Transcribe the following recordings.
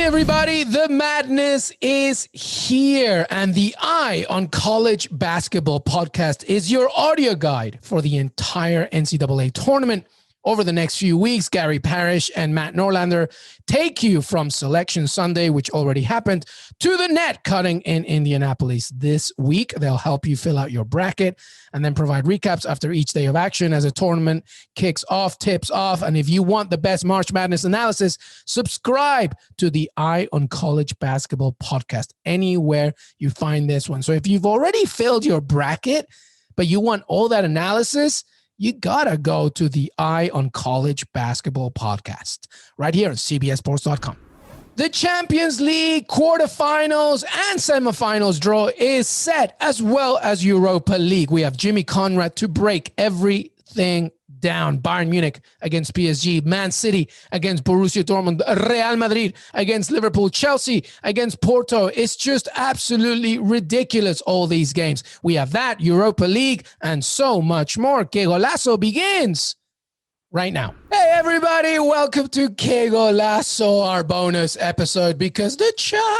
everybody, the madness is here, and the Eye on College Basketball podcast is your audio guide for the entire NCAA tournament. Over the next few weeks, Gary Parrish and Matt Norlander take you from Selection Sunday, which already happened, to the net cutting in Indianapolis this week. They'll help you fill out your bracket and then provide recaps after each day of action as a tournament kicks off, tips off. And if you want the best March Madness analysis, subscribe to the Eye on College Basketball podcast anywhere you find this one. So if you've already filled your bracket, but you want all that analysis, you gotta go to the Eye on College Basketball podcast right here on CBSSports.com. The Champions League quarterfinals and semifinals draw is set, as well as Europa League. We have Jimmy Conrad to break everything down. Bayern Munich against PSG, Man City against Borussia Dortmund, Real Madrid against Liverpool, Chelsea against Porto. It's just absolutely ridiculous, all these games. We have that, Europa League, and so much more. Qué Golazo begins right now. Hey, everybody. Welcome to Qué Golazo, our bonus episode, because the champions,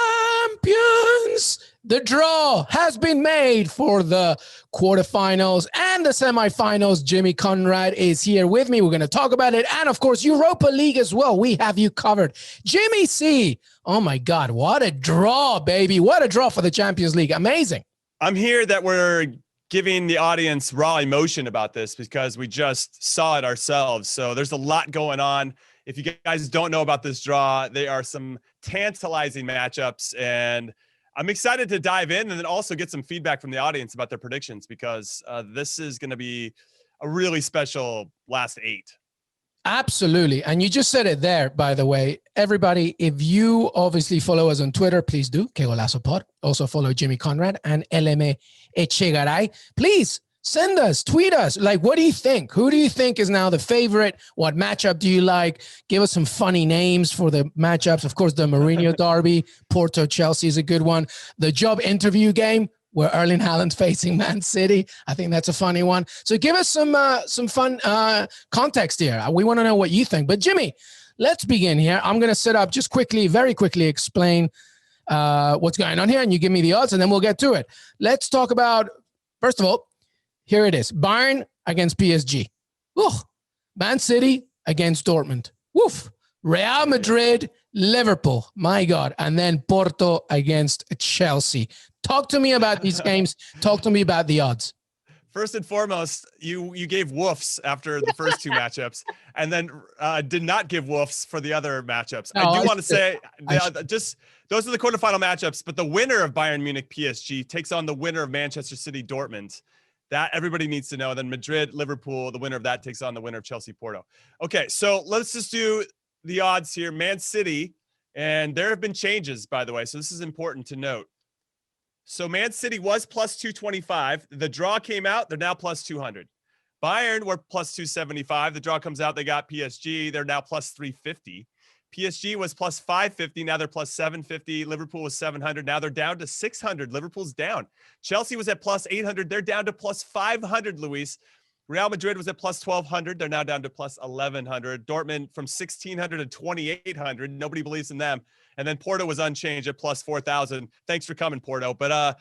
the draw has been made for the quarterfinals and the semifinals. Jimmy Conrad is here with me. We're going to talk about it. And, of course, Europa League as well. We have you covered. Jimmy C. Oh, my God. What a draw, baby. What a draw for the Champions League. Amazing. I'm here that we're giving the audience raw emotion about this because we just saw it ourselves. So there's a lot going on. If you guys don't know about this draw, there are some tantalizing matchups, and I'm excited to dive in and then also get some feedback from the audience about their predictions because this is going to be a really special last eight. Absolutely. And you just said it there, by the way. Everybody, if you obviously follow us on Twitter, please do. Qué Golazo Pod. Also follow Jimmy Conrad and Echegaray. Please send us, tweet us. Like, what do you think? Who do you think is now the favorite? What matchup do you like? Give us some funny names for the matchups. Of course, the Mourinho Derby, Porto, Chelsea is a good one. The job interview game where Erling Haaland's facing Man City. I think that's a funny one. So give us some fun context here. We want to know what you think. But Jimmy, let's begin here. I'm going to set up just quickly, very quickly explain what's going on here, and you give me the odds, and then we'll get to it. Let's talk about, first of all, here it is. Bayern against PSG. Ooh. Man City against Dortmund. Woof. Real Madrid, Liverpool. My God. And then Porto against Chelsea. Talk to me about these games. Talk to me about the odds. First and foremost, you gave woofs after the first two matchups, and then did not give woofs for the other matchups. No, I do want to say, just those are the quarterfinal matchups, but the winner of Bayern Munich PSG takes on the winner of Manchester City Dortmund. That everybody needs to know. Then Madrid, Liverpool, the winner of that takes on the winner of Chelsea, Porto. Okay, so let's just do the odds here. Man City, and there have been changes, by the way, so this is important to note. So Man City was plus 225. The draw came out. They're now plus 200. Bayern were plus 275. The draw comes out. They got PSG. They're now plus 350. PSG was plus 550. Now they're plus 750. Liverpool was 700. Now they're down to 600. Liverpool's down. Chelsea was at plus 800. They're down to plus 500, Luis. Real Madrid was at plus 1,200. They're now down to plus 1,100. Dortmund from 1,600 to 2,800. Nobody believes in them. And then Porto was unchanged at plus 4,000. Thanks for coming, Porto. But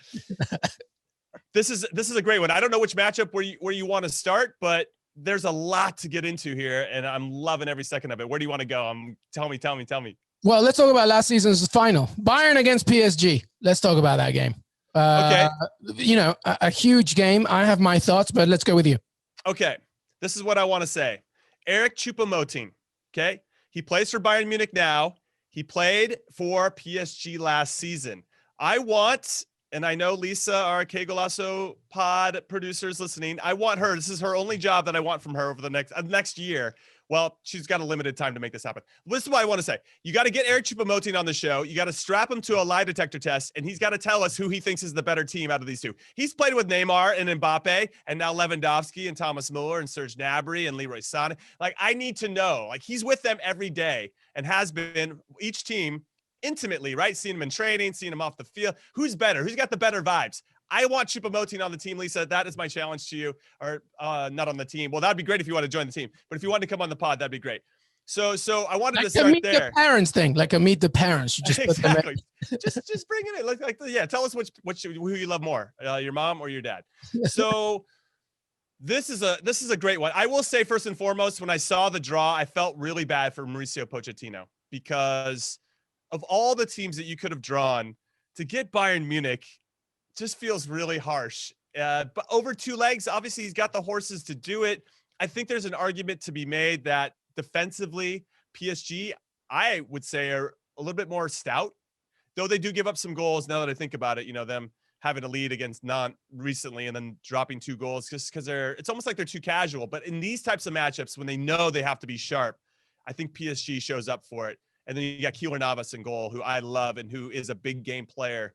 this is a great one. I don't know which matchup where you want to start, but there's a lot to get into here, and I'm loving every second of it. Where do you want to go? Tell me. Well, let's talk about last season's final. Bayern against PSG. Let's talk about that game. Okay. A huge game. I have my thoughts, but let's go with you. Okay. This is what I want to say. Eric Choupo-Moting, okay? He plays for Bayern Munich now. He played for PSG last season. I want, and I know Lisa, our Qué Golazo pod producer, is listening. I want her. This is her only job that I want from her over the next year. Well, she's got a limited time to make this happen. This is what I want to say. You got to get Eric Choupo-Moting on the show. You got to strap him to a lie detector test, and he's got to tell us who he thinks is the better team out of these two. He's played with Neymar and Mbappe, and now Lewandowski and Thomas Muller and Serge Gnabry and Leroy Sané. Like, I need to know. Like, he's with them every day and has been each team intimately, right? Seeing him in training, seeing him off the field. Who's better? Who's got the better vibes? I want Choupo-Moting on the team, Lisa. That is my challenge to you. Or not on the team. Well, that'd be great if you want to join the team. But if you want to come on the pod, that'd be great. So I wanted like to start meet there. The parents thing, like a meet the parents. You just exactly. just bring it in. Like yeah. Tell us who you love more, your mom or your dad. So this is a great one. I will say first and foremost, when I saw the draw, I felt really bad for Mauricio Pochettino because of all the teams that you could have drawn, to get Bayern Munich just feels really harsh. But over 2 legs, obviously he's got the horses to do it. I think there's an argument to be made that defensively, PSG, I would say, are a little bit more stout, though they do give up some goals. Now that I think about it, them having a lead against Nantes recently and then dropping 2 goals just because it's almost like they're too casual. But in these types of matchups, when they know they have to be sharp, I think PSG shows up for it. And then you got Keylor Navas in goal, who I love and who is a big game player.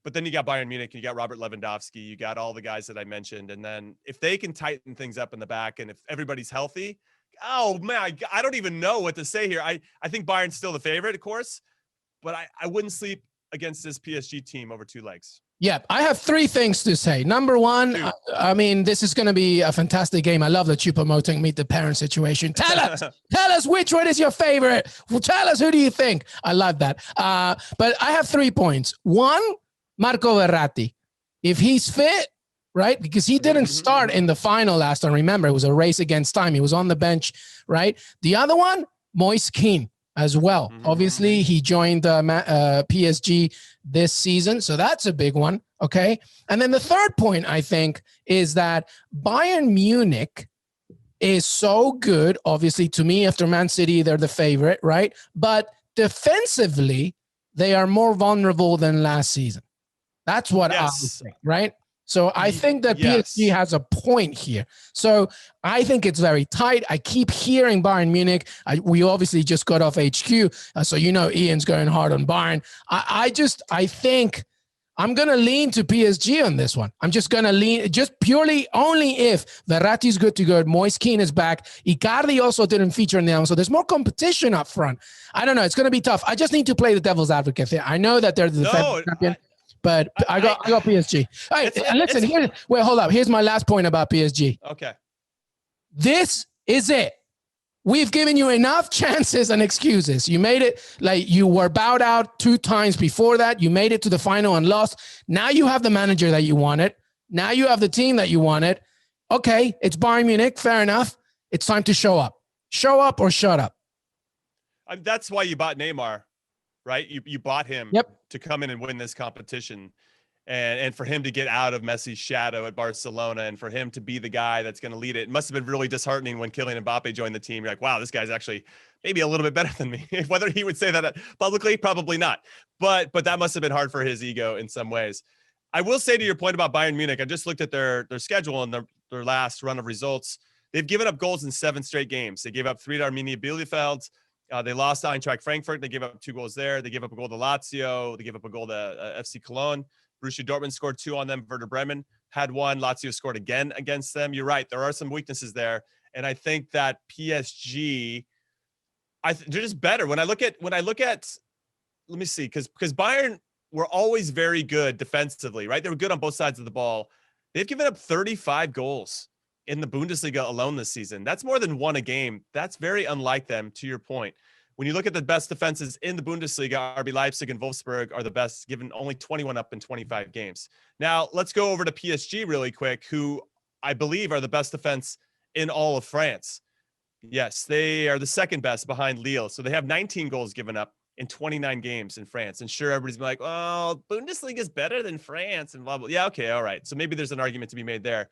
But then you got Bayern Munich, you got Robert Lewandowski, you got all the guys that I mentioned. And then if they can tighten things up in the back and if everybody's healthy, oh man, I don't even know what to say here. I think Bayern's still the favorite, of course, but I wouldn't sleep against this PSG team over 2 legs. Yeah, I have 3 things to say. Number one, I mean, this is going to be a fantastic game. I love that you're promoting meet the parent situation. Tell us which one is your favorite. Well, tell us, who do you think? I love that. But I have 3 points. 1, Marco Verratti. If he's fit, right? Because he didn't start in the final last time. Remember, it was a race against time. He was on the bench, right? The other one, Moise Kean as well. Obviously, he joined PSG this season, so that's a big one, okay? And then the third point, I think, is that Bayern Munich is so good. Obviously, to me, after Man City, they're the favorite, right? But defensively, they are more vulnerable than last season. That's what I think, right? So I think that PSG has a point here. So I think it's very tight. I keep hearing Bayern Munich. We obviously just got off HQ, so Ian's going hard on Bayern. I think I'm going to lean to PSG on this one. I'm just going to lean just purely only if Verratti's good to go. Moise Kean is back. Icardi also didn't feature in the album, so there's more competition up front. I don't know. It's going to be tough. I just need to play the devil's advocate here. I know that they're the defensive champion. But I got PSG. All right, listen, wait, hold up. Here's my last point about PSG. Okay. This is it. We've given you enough chances and excuses. You made it, like you were bowed out 2 times before that. You made it to the final and lost. Now you have the manager that you wanted. Now you have the team that you wanted. Okay, it's Bayern Munich. Fair enough. It's time to show up. Show up or shut up. That's why you bought Neymar, right? You bought him to come in and win this competition. And for him to get out of Messi's shadow at Barcelona and for him to be the guy that's going to lead it. It must have been really disheartening when Kylian Mbappe joined the team. You're like, wow, this guy's actually maybe a little bit better than me. Whether he would say that publicly, probably not. But that must have been hard for his ego in some ways. I will say to your point about Bayern Munich, I just looked at their schedule and their last run of results. They've given up goals in 7 straight games. They gave up 3 to Arminia Bielefeld. They lost to Eintracht Frankfurt. They gave up 2 goals there. They gave up a goal to Lazio. They gave up a goal to FC Cologne. Borussia Dortmund scored 2 on them. Werder Bremen had 1. Lazio scored again against them. You're right. There are some weaknesses there. And I think that PSG, they're just better. When I look at, let me see, because Bayern were always very good defensively, right? They were good on both sides of the ball. They've given up 35 goals in the Bundesliga alone this season. That's more than 1 a game. That's very unlike them, to your point. When you look at the best defenses in the Bundesliga, RB Leipzig and Wolfsburg are the best, given only 21 up in 25 games. Now, let's go over to PSG really quick, who I believe are the best defense in all of France. Yes, they are the second best behind Lille. So they have 19 goals given up in 29 games in France. And sure, everybody's like, oh, Bundesliga is better than France and blah, blah. Yeah, okay, all right. So maybe there's an argument to be made there.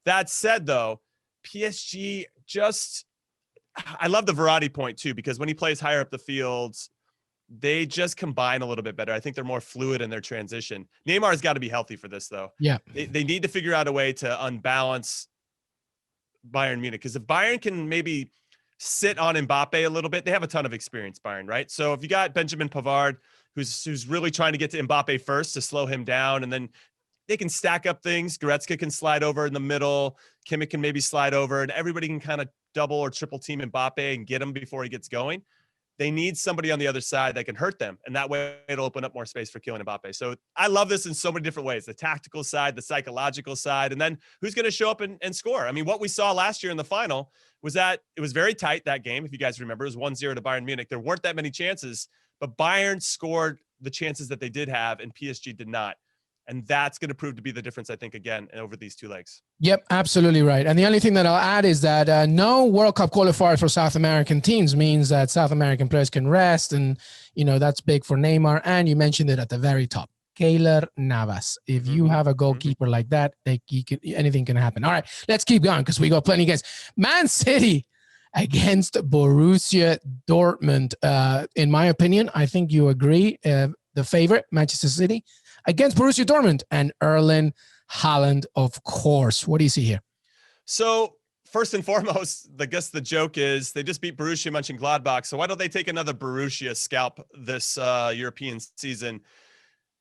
That said, though, PSG just... I love the Verratti point too, because when he plays higher up the fields, they just combine a little bit better. I think they're more fluid in their transition. Neymar's got to be healthy for this, though. Yeah. They need to figure out a way to unbalance Bayern Munich, because if Bayern can maybe sit on Mbappe a little bit, they have a ton of experience, Bayern, right? So if you got Benjamin Pavard, who's really trying to get to Mbappe first to slow him down, and then they can stack up things. Goretzka can slide over in the middle. Kimmich can maybe slide over, and everybody can kind of double or triple team Mbappe and get him before he gets going. they need somebody on the other side that can hurt them. And that way it'll open up more space for Kylian Mbappe. So I love this in so many different ways, the tactical side, the psychological side, and then who's going to show up and score. I mean, what we saw last year in the final was that it was very tight, that game. If you guys remember, it was 1-0 to Bayern Munich. There weren't that many chances, but Bayern scored the chances that they did have and PSG did not. And that's going to prove to be the difference, I think, again, over these two legs. Yep, absolutely right. And the only thing that I'll add is that no World Cup qualifiers for South American teams means that South American players can rest. And, that's big for Neymar. And you mentioned it at the very top, Keylor Navas. If you have a goalkeeper like that, anything can happen. All right, let's keep going because we got plenty of games. Man City against Borussia Dortmund. In my opinion, I think you agree, the favorite, Manchester City, against Borussia Dortmund and Erling Haaland, of course. What do you see here? So first and foremost, I guess the joke is they just beat Borussia Mönchengladbach. So why don't they take another Borussia scalp this European season?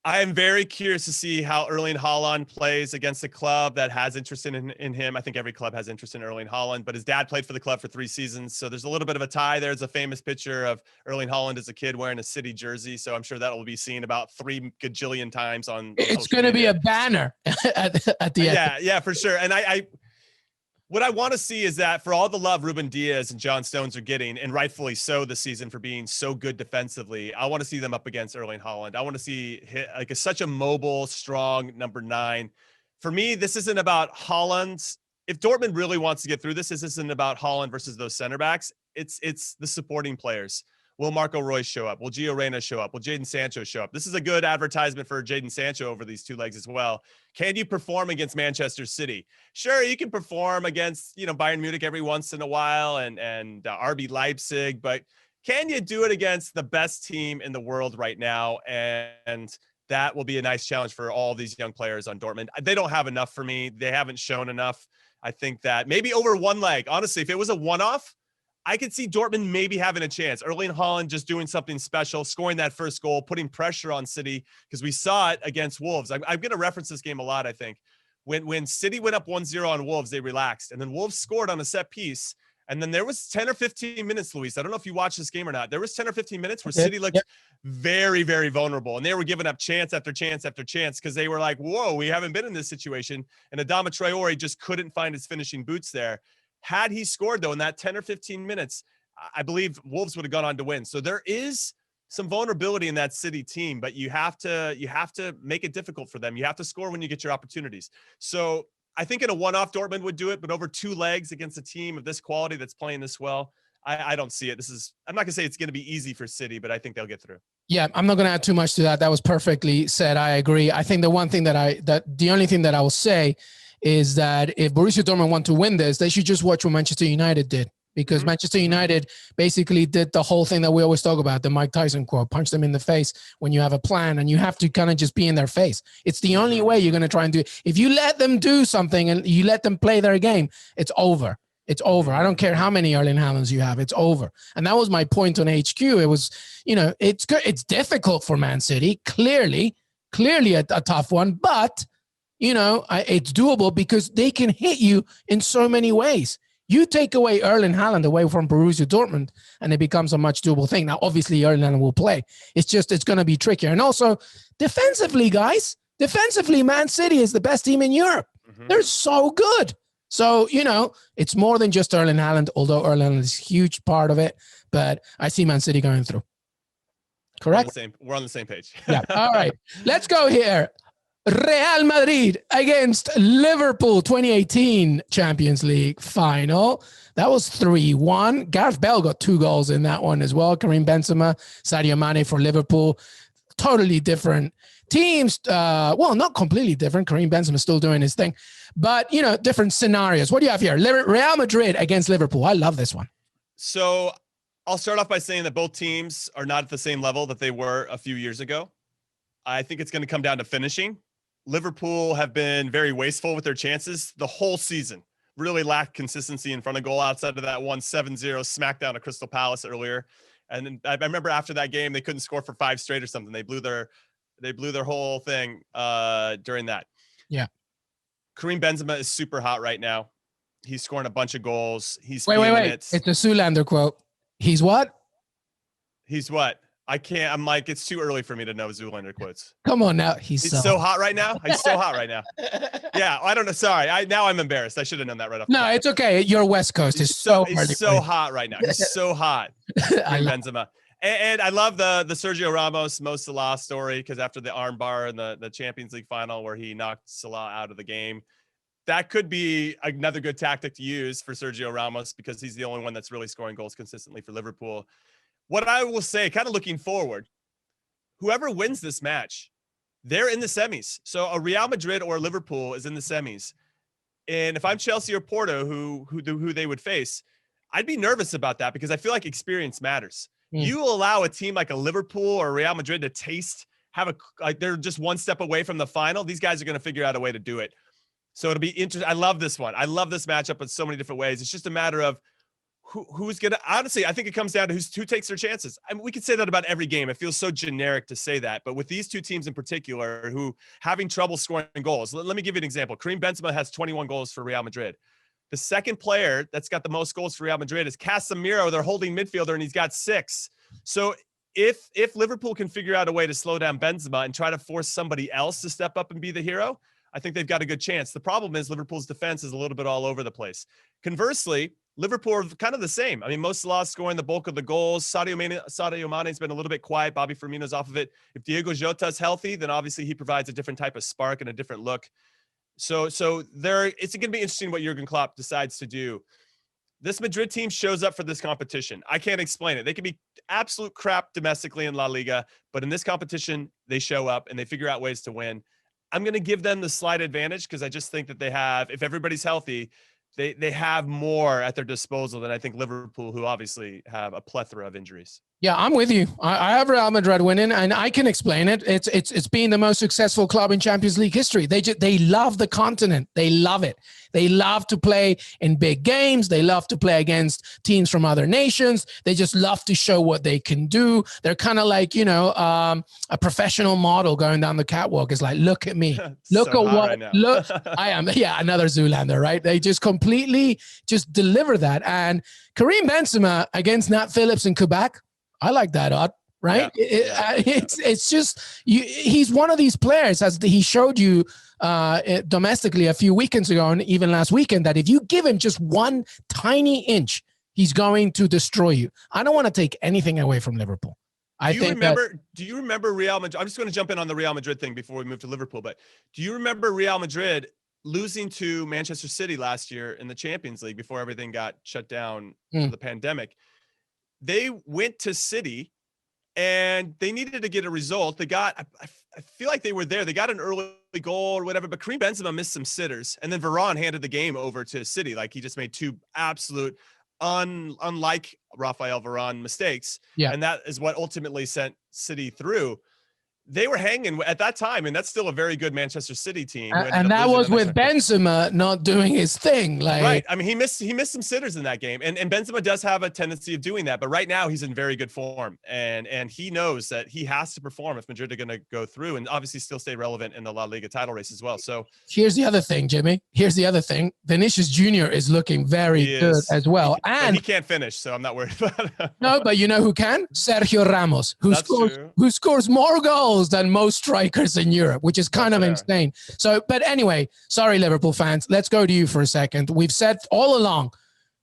I am very curious to see how Erling Haaland plays against a club that has interest in him. I think every club has interest in Erling Haaland, but his dad played for the club for 3 seasons. So there's a little bit of a tie. There's a famous picture of Erling Haaland as a kid wearing a City jersey. So I'm sure that will be seen about 3 gajillion times on It's going to be a banner at the end. Yeah, for sure. And what I want to see is that for all the love Ruben Diaz and John Stones are getting, and rightfully so this season for being so good defensively, I want to see them up against Erling Haaland. I want to see such a mobile, strong number 9. For me, this isn't about Haaland. If Dortmund really wants to get through this isn't about Haaland versus those center backs. It's the supporting players. Will Marco Reus show up? Will Gio Reyna show up? Will Jadon Sancho show up? This is a good advertisement for Jadon Sancho over these 2 legs as well. Can you perform against Manchester City? Sure, you can perform against, Bayern Munich every once in a while and RB Leipzig, but can you do it against the best team in the world right now? And that will be a nice challenge for all these young players on Dortmund. They don't have enough for me. They haven't shown enough. I think that maybe over one leg, honestly, if it was a one-off, I could see Dortmund maybe having a chance. Erling Haaland just doing something special, scoring that first goal, putting pressure on City, because we saw it against Wolves. I'm going to reference this game a lot, I think. When City went up 1-0 on Wolves, they relaxed. And then Wolves scored on a set piece. And then there was 10 or 15 minutes, Luis. I don't know if you watched this game or not. There was 10 or 15 minutes where City looked very, very vulnerable. And they were giving up chance after chance after chance because they were like, whoa, we haven't been in this situation. And Adama Traore just couldn't find his finishing boots there. Had he scored, though, in that 10 or 15 minutes, I believe Wolves would have gone on to win. So there is some vulnerability in that City team, but you have to make it difficult for them. You have to score when you get your opportunities. So I think in a one-off, Dortmund would do it, but over 2 legs against a team of this quality that's playing this well, I don't see it. I'm not going to say it's going to be easy for City, but I think they'll get through. Yeah, I'm not going to add too much to that. That was perfectly said. I agree. I think the only thing that I will say is that if Borussia Dortmund want to win this, they should just watch what Manchester United did, because Manchester United basically did the whole thing that we always talk about, the Mike Tyson quote, punch them in the face when you have a plan, and you have to kind of just be in their face. It's the only way you're going to try and do it. If you let them do something and you let them play their game, it's over. It's over. I don't care how many Erling Haalands you have. It's over. And that was my point on HQ. It was, it's good. It's difficult for Man City. Clearly a tough one, but it's doable because they can hit you in so many ways. You take away Erling Haaland away from Borussia Dortmund, and it becomes a much doable thing. Now, obviously, Erling Haaland will play. It's going to be trickier. And also, defensively, guys, Man City is the best team in Europe. They're so good. So, it's more than just Erling Haaland, although Erling Haaland is a huge part of it. But I see Man City going through. Correct? We're on the same page. Yeah. All right. Let's go here. Real Madrid against Liverpool 2018 Champions League final. That was 3-1. Gareth Bale got 2 goals in that one as well. Karim Benzema, Sadio Mane for Liverpool. Totally different teams. Well, not completely different. Karim Benzema still doing his thing. But, different scenarios. What do you have here? Real Madrid against Liverpool. I love this one. So I'll start off by saying that both teams are not at the same level that they were a few years ago. I think it's going to come down to finishing. Liverpool have been very wasteful with their chances the whole season. Really lacked consistency in front of goal outside of that 1-7-0 smackdown at Crystal Palace earlier. And then I remember after that game, they couldn't score for 5 straight or something. They blew their whole thing during that. Yeah. Karim Benzema is super hot right now. He's scoring a bunch of goals. He's wait. It. It's a Zoolander quote. He's what? He's what? I can't. I'm like, it's too early for me to know Zoolander quotes. Come on now. He's so hot right now. He's so hot right now. Yeah, I don't know. Sorry. Now I'm embarrassed. I should have known that right off. No, it's okay. Your West Coast is so hot right now. He's so hot. Benzema. And I love the Sergio Ramos Mo Salah story, because after the arm bar in the Champions League final where he knocked Salah out of the game, that could be another good tactic to use for Sergio Ramos, because he's the only one that's really scoring goals consistently for Liverpool. What I will say, kind of looking forward, whoever wins this match, they're in the semis. So a Real Madrid or Liverpool is in the semis. And if I'm Chelsea or Porto, who they would face, I'd be nervous about that, because I feel like experience matters. You allow a team like a Liverpool or Real Madrid to they're just one step away from the final. These guys are going to figure out a way to do it. So it'll be interesting. I love this one. I love this matchup in so many different ways. It's just a matter of who's going to, honestly, I think it comes down to who takes their chances. I mean, we could say that about every game. It feels so generic to say that, but with these two teams in particular who having trouble scoring goals, let me give you an example. Karim Benzema has 21 goals for Real Madrid. The second player that's got the most goals for Real Madrid is Casemiro, their holding midfielder, and he's got 6. So if Liverpool can figure out a way to slow down Benzema and try to force somebody else to step up and be the hero, I think they've got a good chance. The problem is Liverpool's defense is a little bit all over the place. Conversely, Liverpool are kind of the same. I mean, Mo Salah scoring the bulk of the goals. Sadio Mane's been a little bit quiet. Bobby Firmino's off of it. If Diego Jota's healthy, then obviously he provides a different type of spark and a different look. So it's going to be interesting what Jurgen Klopp decides to do. This Madrid team shows up for this competition. I can't explain it. They can be absolute crap domestically in La Liga, but in this competition, they show up and they figure out ways to win. I'm going to give them the slight advantage, because I just think that they have, if everybody's healthy, they have more at their disposal than I think Liverpool, who obviously have a plethora of injuries. Yeah, I'm with you. I have Real Madrid winning, and I can explain it. It's been the most successful club in Champions League history. They love the continent. They love it. They love to play in big games. They love to play against teams from other nations. They just love to show what they can do. They're kind of like, a professional model going down the catwalk. It's like, look at me. Look so at what right look I am. Yeah, another Zoolander, right? They just completely just deliver that. And Karim Benzema against Nat Phillips in Quebec, I like that odd, right? Yeah. It's just he's one of these players, as he showed you domestically a few weekends ago, and even last weekend, that if you give him just one tiny inch, he's going to destroy you. I don't want to take anything away from Liverpool. Do you remember Real Madrid? I'm just going to jump in on the Real Madrid thing before we move to Liverpool, but do you remember Real Madrid losing to Manchester City last year in the Champions League before everything got shut down for the pandemic? They went to City and they needed to get a result. They got, I feel like they were there. They got an early goal or whatever, but Karim Benzema missed some sitters. And then Varane handed the game over to City. Like, he just made two absolute, unlike Rafael Varane, mistakes. Yeah. And that is what ultimately sent City through. They were hanging at that time, and that's still a very good Manchester City team. And that was with Benzema not doing his thing. Like, right. I mean, he missed some sitters in that game, and Benzema does have a tendency of doing that. But right now, he's in very good form, and he knows that he has to perform if Madrid are going to go through, and obviously still stay relevant in the La Liga title race as well. So here's the other thing, Jimmy. Here's the other thing. Vinicius Jr. is looking very good as well, and he can't finish, so I'm not worried about it. No, but you know who can? Sergio Ramos, who scores more goals than most strikers in Europe, which is kind of insane. So, but anyway, sorry, Liverpool fans, let's go to you for a second. We've said all along,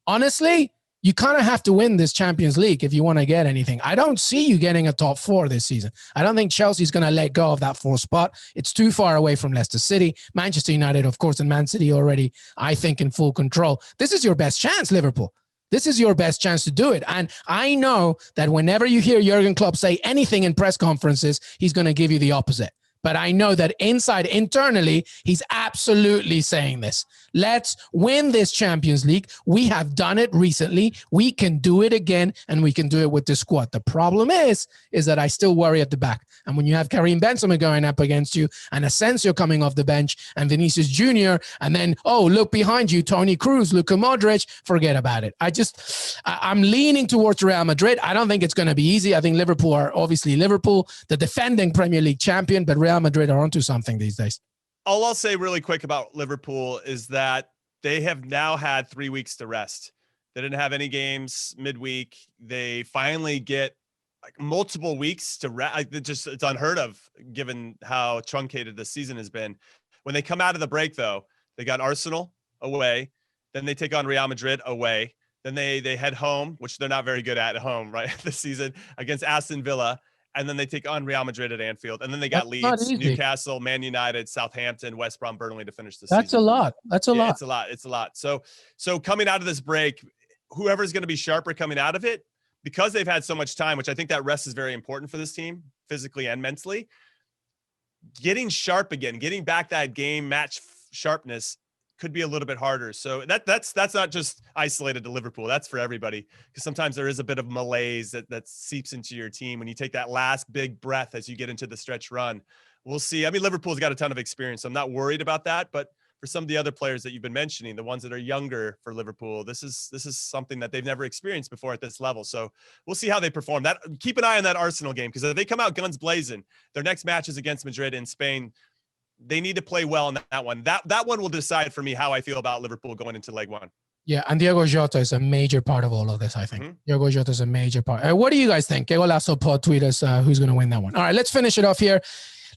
honestly, you kind of have to win this Champions League if you want to get anything. I don't see you getting a top 4 this season. I don't think Chelsea's going to let go of that 4th spot. It's too far away from Leicester City. Manchester United, of course, and Man City already, I think, in full control. This is your best chance, Liverpool. This is your best chance to do it. And I know that whenever you hear Jurgen Klopp say anything in press conferences, he's going to give you the opposite. But I know that internally, he's absolutely saying this. Let's win this Champions League. We have done it recently. We can do it again, and we can do it with the squad. The problem is that I still worry at the back. And when you have Karim Benzema going up against you, and Asensio coming off the bench, and Vinicius Jr., and then, look behind you, Toni Kroos, Luka Modric, forget about it. I'm leaning towards Real Madrid. I don't think it's going to be easy. I think Liverpool are obviously Liverpool, the defending Premier League champion, but Real Madrid are onto something these days. All I'll say really quick about Liverpool is that they have now had 3 weeks to rest. They didn't have any games midweek. They finally get multiple weeks to it's unheard of given how truncated the season has been. When they come out of the break, though, they got Arsenal away, then they take on Real Madrid away, then they head home, which they're not very good at home, right, this season, against Aston Villa, and then they take on Real Madrid at Anfield, and then they got Leeds, Newcastle, Man United, Southampton, West Brom, Burnley to finish the season. That's a lot. That's a lot. It's a lot. So coming out of this break, whoever's going to be sharper coming out of it, because they've had so much time, which I think that rest is very important for this team, physically and mentally, getting sharp again, getting back that game match sharpness could be a little bit harder. So that's not just isolated to Liverpool. That's for everybody, because sometimes there is a bit of malaise that seeps into your team when you take that last big breath as you get into the stretch run. We'll see. I mean, Liverpool's got a ton of experience, so I'm not worried about that. But for some of the other players that you've been mentioning, the ones that are younger for Liverpool, this is something that they've never experienced before at this level. So we'll see how they perform. Keep an eye on that Arsenal game, because if they come out guns blazing, their next match is against Madrid in Spain. They need to play well in that one. That one will decide for me how I feel about Liverpool going into leg one. Yeah, and Diego Jota is a major part of all of this, I think. Mm-hmm. Diego Jota is a major part. What do you guys think? Qué Golazo pod, tweet us who's going to win that one. All right, let's finish it off here.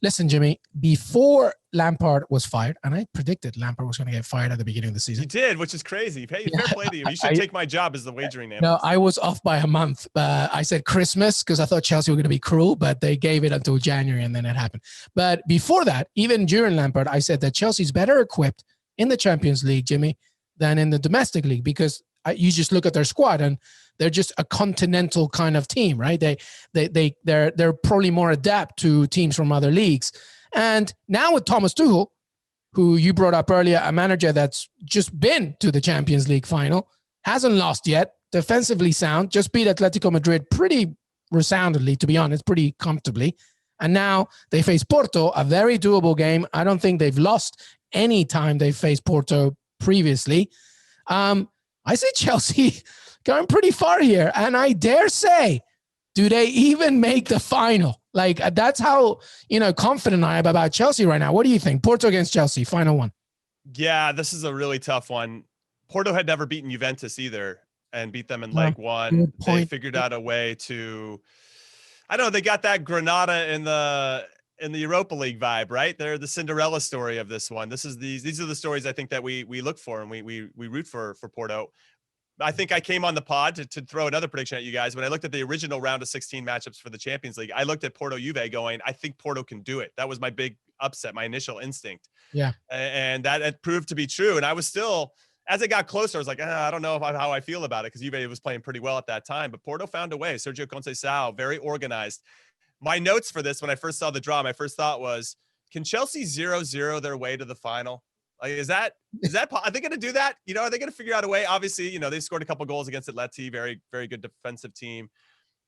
Listen, Jimmy, before Lampard was fired, and I predicted Lampard was going to get fired at the beginning of the season. You did, which is crazy. Fair play to you. You should take my job as the wagering analyst. No, I was off by a month. I said Christmas because I thought Chelsea were going to be cruel, but they gave it until January, and then it happened. But before that, even during Lampard, I said that Chelsea's better equipped in the Champions League, Jimmy, than in the domestic league, because you just look at their squad and they're just a continental kind of team, right? They're probably more adept to teams from other leagues. And now with Thomas Tuchel, who you brought up earlier, a manager that's just been to the Champions League final, hasn't lost yet, defensively sound, just beat Atletico Madrid pretty resoundingly, to be honest, pretty comfortably. And now they face Porto, a very doable game. I don't think they've lost any time they've faced Porto previously. I see Chelsea going pretty far here. And I dare say, do they even make the final? Like, that's how, confident I am about Chelsea right now. What do you think? Porto against Chelsea, final one. Yeah, this is a really tough one. Porto had never beaten Juventus either and beat them in leg one. They figured out a way to, I don't know, they got that Granada in the Europa League vibe, right? They're the Cinderella story of this one. These are the stories I think that we look for and we root for Porto. I think I came on the pod to throw another prediction at you guys. When I looked at the original round of 16 matchups for the Champions League, I looked at Porto Juve going, I think Porto can do it. That was my big upset, my initial instinct. Yeah. And that proved to be true. And I was still, as it got closer, I was like, I don't know how I feel about it, because Juve was playing pretty well at that time. But Porto found a way. Sergio Conceição, very organized. My notes for this, when I first saw the draw, my first thought was, can Chelsea 0-0 their way to the final? Like, is that are they going to do that? Are they going to figure out a way? Obviously, they scored a couple goals against Atleti, very, very good defensive team.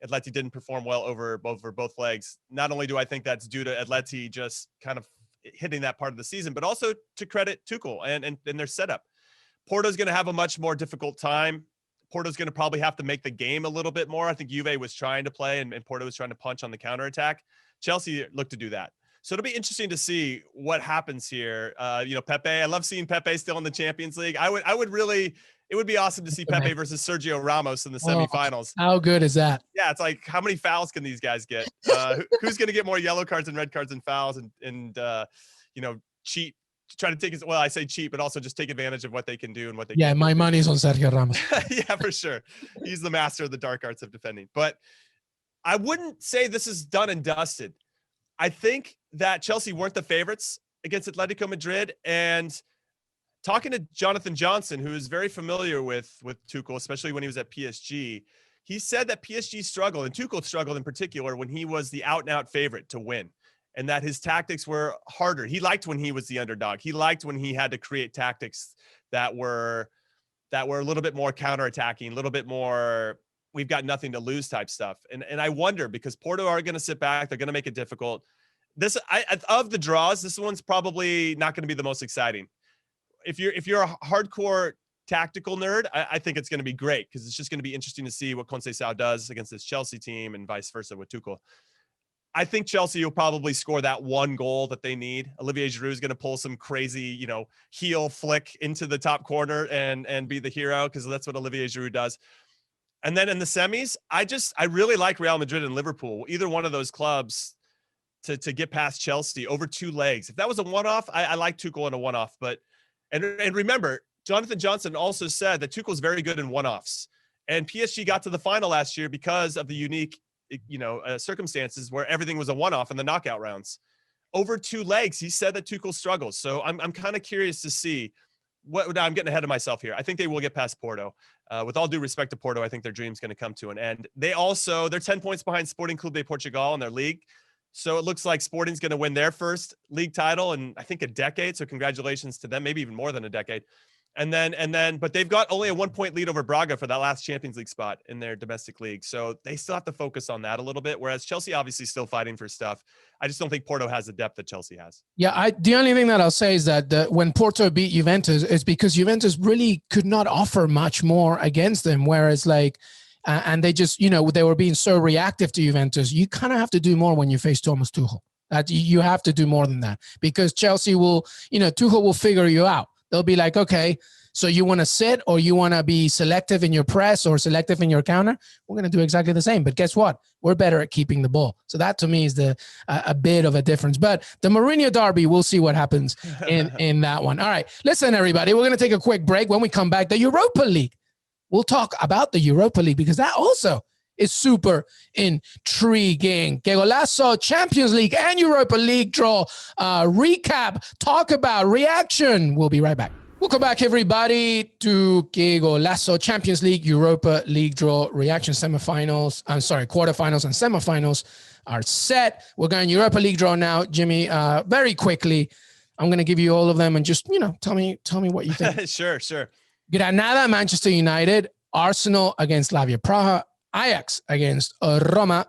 Atleti didn't perform well over both legs. Not only do I think that's due to Atleti just kind of hitting that part of the season, but also to credit Tuchel and their setup. Porto's going to have a much more difficult time. Porto's going to probably have to make the game a little bit more. I think Juve was trying to play and Porto was trying to punch on the counterattack. Chelsea looked to do that. So it'll be interesting to see what happens here. Pepe, I love seeing Pepe still in the Champions League. It would be awesome to see Pepe versus Sergio Ramos in the semifinals. How good is that? Yeah, it's like, how many fouls can these guys get? Who's going to get more yellow cards and red cards and fouls and cheat? Try to take his, I say cheat, but also just take advantage of what they can do and what they can do. My money's on Sergio Ramos. Yeah, for sure. He's the master of the dark arts of defending. But I wouldn't say this is done and dusted. I think that Chelsea weren't the favorites against Atletico Madrid. And talking to Jonathan Johnson, who is very familiar with Tuchel, especially when he was at PSG, he said that PSG struggled, and Tuchel struggled in particular, when he was the out-and-out favorite to win, and that his tactics were harder. He liked when he was the underdog. He liked when he had to create tactics that were a little bit more counterattacking, a little bit more we've got nothing to lose type stuff. And I wonder, because Porto are going to sit back, they're going to make it difficult. Of the draws, this one's probably not going to be the most exciting. If you're a hardcore tactical nerd, I think it's going to be great, because it's just going to be interesting to see what Conceição does against this Chelsea team and vice versa with Tuchel. I think Chelsea will probably score that one goal that they need. Olivier Giroud is going to pull some crazy, heel flick into the top corner and be the hero, because that's what Olivier Giroud does. And then in the semis, I really like Real Madrid and Liverpool. Either one of those clubs to get past Chelsea over 2 legs. If that was a one-off, I like Tuchel in a one-off. But and remember, Jonathan Johnson also said that Tuchel's very good in one-offs. And PSG got to the final last year because of the unique, circumstances where everything was a one-off in the knockout rounds. Over 2 legs, he said that Tuchel struggles. So I'm kind of curious to see I'm getting ahead of myself here. I think they will get past Porto. With all due respect to Porto, I think their dream's going to come to an end. They're 10 points behind Sporting Clube de Portugal in their league. So it looks like Sporting's going to win their first league title in, I think, a decade. So congratulations to them, maybe even more than a decade. But they've got only a 1-point lead over Braga for that last Champions League spot in their domestic league. So they still have to focus on that a little bit. Whereas Chelsea obviously still fighting for stuff. I just don't think Porto has the depth that Chelsea has. Yeah, the only thing that I'll say is that when Porto beat Juventus is because Juventus really could not offer much more against them. Whereas and they just, they were being so reactive to Juventus. You kind of have to do more when you face Thomas Tuchel. That you have to do more than that because Chelsea will, Tuchel will figure you out. They'll be like, okay, so you want to sit or you want to be selective in your press or selective in your counter? We're going to do exactly the same. But guess what? We're better at keeping the ball. So that to me is a bit of a difference. But the Mourinho derby, we'll see what happens in that one. All right, listen, everybody, we're going to take a quick break. When we come back, the Europa League. We'll talk about the Europa League because that also is super intriguing. Qué Golazo, Champions League and Europa League draw recap, talk about reaction. We'll be right back. Welcome back, everybody, to Qué Golazo, Champions League, Europa League draw reaction quarterfinals and semifinals are set. We're going Europa League draw now. Jimmy, very quickly, I'm going to give you all of them and just, tell me what you think. Sure. Granada, Manchester United, Arsenal against Slavia Praha, Ajax against Roma,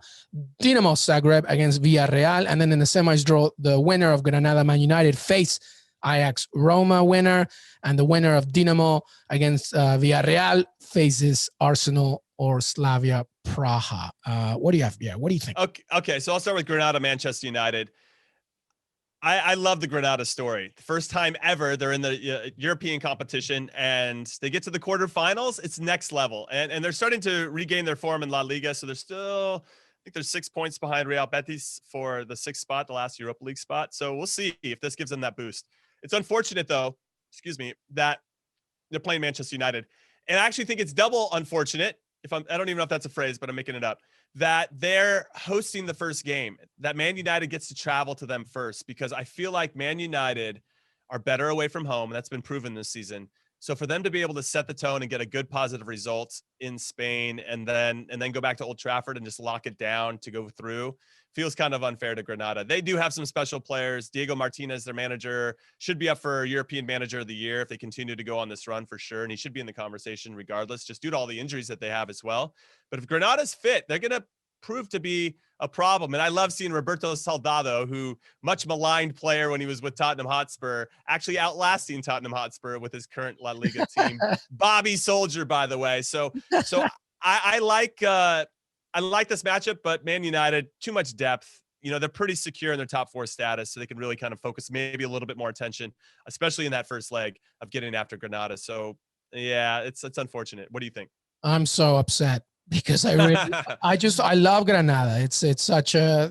Dinamo Zagreb against Villarreal, and then in the semis draw, the winner of Granada Man United face Ajax Roma winner, and the winner of Dinamo against Villarreal faces Arsenal or Slavia Praha. What do you have? Yeah, what do you think? Okay, so I'll start with Granada, Manchester United. I love the Granada story. The first time ever they're in the European competition and they get to the quarterfinals. It's next level. And they're starting to regain their form in La Liga. So they're still, I think there's 6 points behind Real Betis for the 6th spot, the last Europa League spot. So we'll see if this gives them that boost. It's unfortunate though, that they're playing Manchester United. And I actually think it's double unfortunate. I don't even know if that's a phrase, but I'm making it up, that they're hosting the first game, that Man United gets to travel to them first, because I feel like Man United are better away from home. And that's been proven this season. So for them to be able to set the tone and get a good positive result in Spain and then go back to Old Trafford and just lock it down to go through feels kind of unfair to Granada. They do have some special players. Diego Martinez, their manager, should be up for European Manager of the Year if they continue to go on this run for sure. And he should be in the conversation regardless, just due to all the injuries that they have as well. But if Granada's fit, they're going to prove to be a problem. And I love seeing Roberto Soldado, who much maligned player when he was with Tottenham Hotspur, actually outlasting Tottenham Hotspur with his current La Liga team. Bobby Soldier, by the way. So I like this matchup, but Man United, too much depth. They're pretty secure in their top 4 status, so they can really kind of focus maybe a little bit more attention, especially in that first leg of getting after Granada. So yeah, it's unfortunate. What do you think? I'm so upset because I love Granada.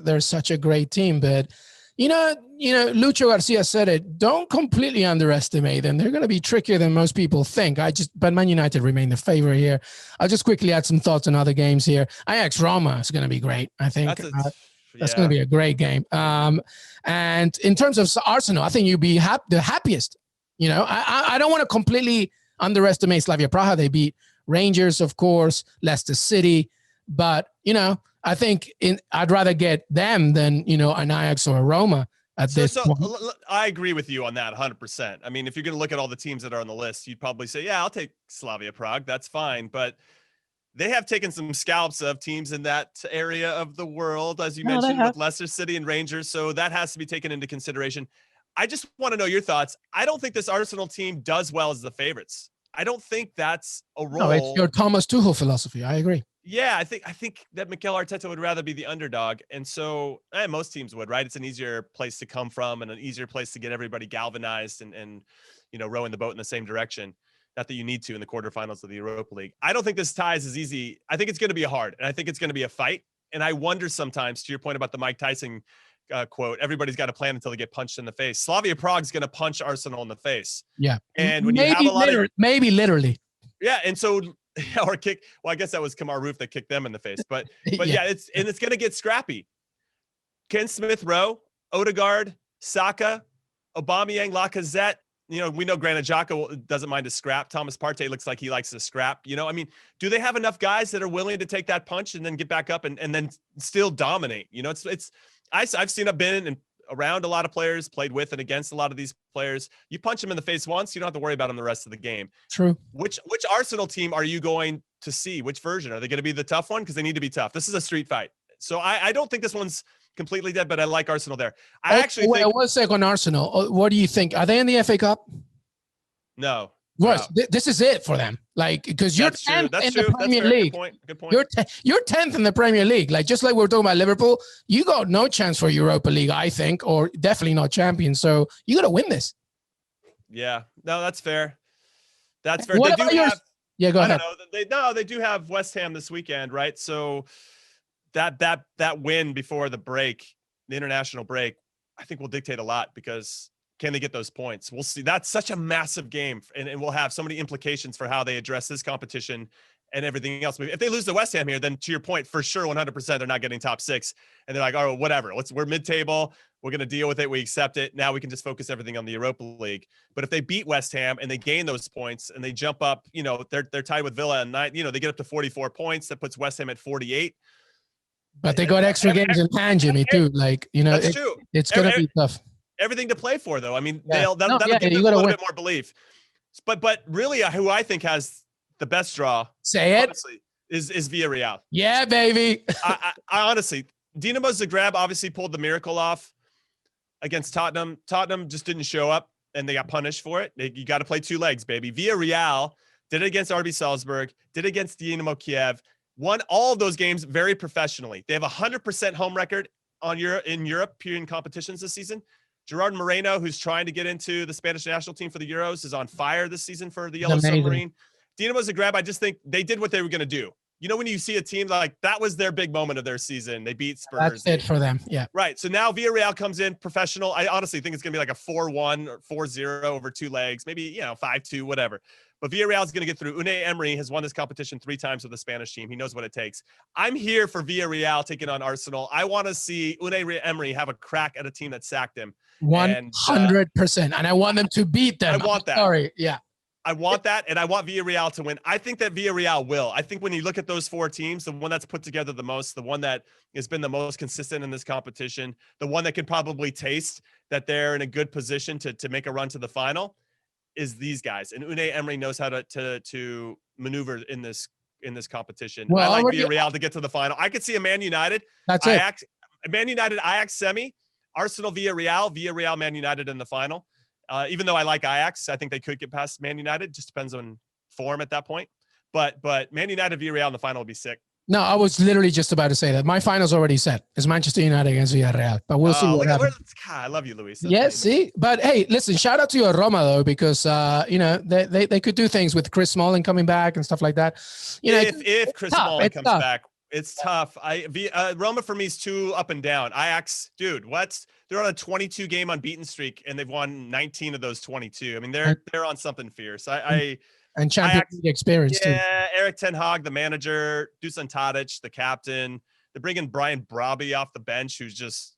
They're such a great team, but Lucho Garcia said it, don't completely underestimate them. They're going to be trickier than most people think. But Man United remain the favorite here. I'll just quickly add some thoughts on other games here. Ajax Roma is going to be great. I think that's going to be a great game. And in terms of Arsenal, I think you'd be the happiest. I don't want to completely underestimate Slavia Praha. They beat Rangers, of course, Leicester City, but I think I'd rather get them than an Ajax or a Roma at this point. I agree with you on that 100%. I mean, if you're going to look at all the teams that are on the list, you'd probably say, yeah, I'll take Slavia Prague. That's fine. But they have taken some scalps of teams in that area of the world, as you mentioned, with Leicester City and Rangers. So that has to be taken into consideration. I just want to know your thoughts. I don't think this Arsenal team does well as the favorites. I don't think that's a role. No, it's your Thomas Tuchel philosophy. I agree. Yeah, I think that Mikel Arteta would rather be the underdog. And so most teams would, right? It's an easier place to come from and an easier place to get everybody galvanized and rowing the boat in the same direction. Not that you need to in the quarterfinals of the Europa League. I don't think this tie is as easy. I think it's going to be hard, and I think it's going to be a fight. And I wonder sometimes, to your point about the Mike Tyson quote, everybody's got a plan until they get punched in the face. Slavia Prague is going to punch Arsenal in the face. Yeah. And when you have a lot of... Maybe literally. Yeah, and so... or kick. Well, I guess that was Kamar Roof that kicked them in the face. But yeah, it's going to get scrappy. Ken Smith-Rowe, Odegaard, Saka, Aubameyang, Lacazette. We know Granit Xhaka doesn't mind to scrap. Thomas Partey looks like he likes to scrap. Do they have enough guys that are willing to take that punch and then get back up and then still dominate? I've seen, I've been around a lot of players, played with and against a lot of these players. You punch them in the face once, you don't have to worry about them the rest of the game. True. Which Arsenal team are you going to see? Which version? Are they going to be the tough one? Because they need to be tough. This is a street fight. So I don't think this one's completely dead, but I like Arsenal there. Wait, one second on Arsenal. What do you think? Are they in the FA Cup? No. Russ, this is it for them. Because you're 10th in the Premier League. Good point. You're 10th in the Premier League. Just like we were talking about Liverpool, you got no chance for Europa League, I think, or definitely not champion. So you got to win this. Yeah. No, that's fair. That's fair. What about yours? Yeah, go ahead. I don't know. They do have West Ham this weekend, right? So that win before the break, the international break, I think will dictate a lot because can they get those points? We'll see. That's such a massive game, and will have so many implications for how they address this competition and everything else. If they lose to West Ham here, then to your point, for sure, 100%, they're not getting top 6, and they're like, oh, whatever. We're mid-table. We're going to deal with it. We accept it. Now we can just focus everything on the Europa League. But if they beat West Ham and they gain those points and they jump up, they're tied with Villa and 9. They get up to 44 points. That puts West Ham at 48. But they got extra games in hand, Jimmy, too. That's true. It's going to be tough. Everything to play for, though. I mean, that'll give them a little bit more belief. But really, who I think has the best draw, honestly, is Villarreal. Yeah, baby. I honestly, Dinamo Zagreb obviously pulled the miracle off against Tottenham. Tottenham just didn't show up, and they got punished for it. You got to play 2 legs, baby. Villarreal did it against RB Salzburg, did it against Dinamo Kiev, won all of those games very professionally. They have a 100% home record in European competitions this season. Gerard Moreno, who's trying to get into the Spanish national team for the Euros, is on fire this season for the Yellow Submarine. Dinamo Zagreb, I just think they did what they were going to do. When you see a team like that was their big moment of their season. They beat Spurs. That's it for them. Yeah. Right. So now Villarreal comes in professional. I honestly think it's going to be like a 4-1 or 4-0 over 2 legs, maybe, 5-2, whatever. But Villarreal is going to get through. Unai Emery has won this competition 3 times with the Spanish team. He knows what it takes. I'm here for Villarreal taking on Arsenal. I want to see Unai Emery have a crack at a team that sacked him. 100%. And I want them to beat them. I want that. Sorry. Yeah. I want that, and I want Villarreal to win. I think that Villarreal will. I think when you look at those 4 teams, the one that's put together the most, the one that has been the most consistent in this competition, the one that can probably taste that they're in a good position to make a run to the final, is these guys. And Unai Emery knows how to maneuver in this competition. Well, I like Villarreal to get to the final. I could see a Man United, Ajax, Man United, Ajax semi, Arsenal, Villarreal, Man United in the final. Even though I like Ajax, I think they could get past Man United. Just depends on form at that point. But Man United, Villarreal in the final would be sick. No, I was literally just about to say that. My final's already set. It's Manchester United against Villarreal. But we'll see what happens. I love you, Luis. Yes, see? But hey, listen, shout out to your Roma, though, because, they could do things with Chris Smalling coming back and stuff like that. If Chris Smalling comes back. It's tough. Roma for me is too up and down. Ajax, dude, they're on a 22 game unbeaten streak and they've won 19 of those 22. I mean, they're on something fierce. And Champions League experience too. Yeah, Erik ten Hag, the manager, Dusan Tadic, the captain. They're bringing Brian Brobby off the bench, who's just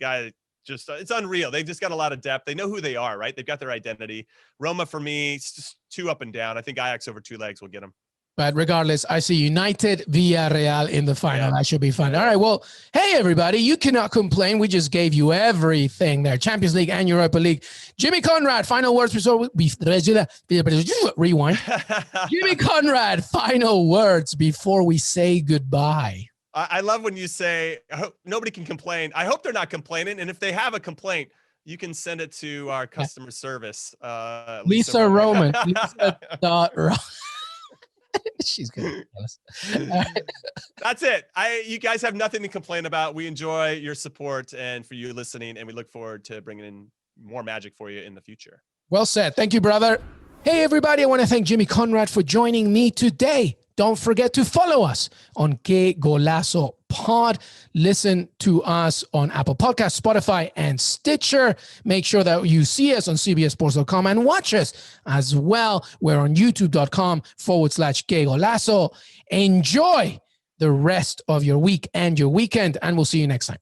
it's unreal. They've just got a lot of depth. They know who they are, right? They've got their identity. Roma for me, it's just too up and down. I think Ajax over 2 legs will get them. But regardless, I see United Villarreal in the final. That should be fun. All right. Well, hey, everybody, you cannot complain. We just gave you everything there. Champions League and Europa League. Jimmy Conrad, final words before we rewind. Jimmy Conrad, final words before we say goodbye. I love when you say, I hope nobody can complain. I hope they're not complaining. And if they have a complaint, you can send it to our customer service. Lisa Roman. Lisa.Roman. She's good. That's it. You guys have nothing to complain about. We enjoy your support and for you listening, and we look forward to bringing in more magic for you in the future. Well said. Thank you, brother. Hey, everybody. I want to thank Jimmy Conrad for joining me today. Don't forget to follow us on Qué Golazo Pod. Listen to us on Apple Podcasts, Spotify, and Stitcher. Make sure that you see us on cbsports.com and watch us as well. We're on youtube.com/Qué Golazo. Enjoy the rest of your week and your weekend, and we'll see you next time.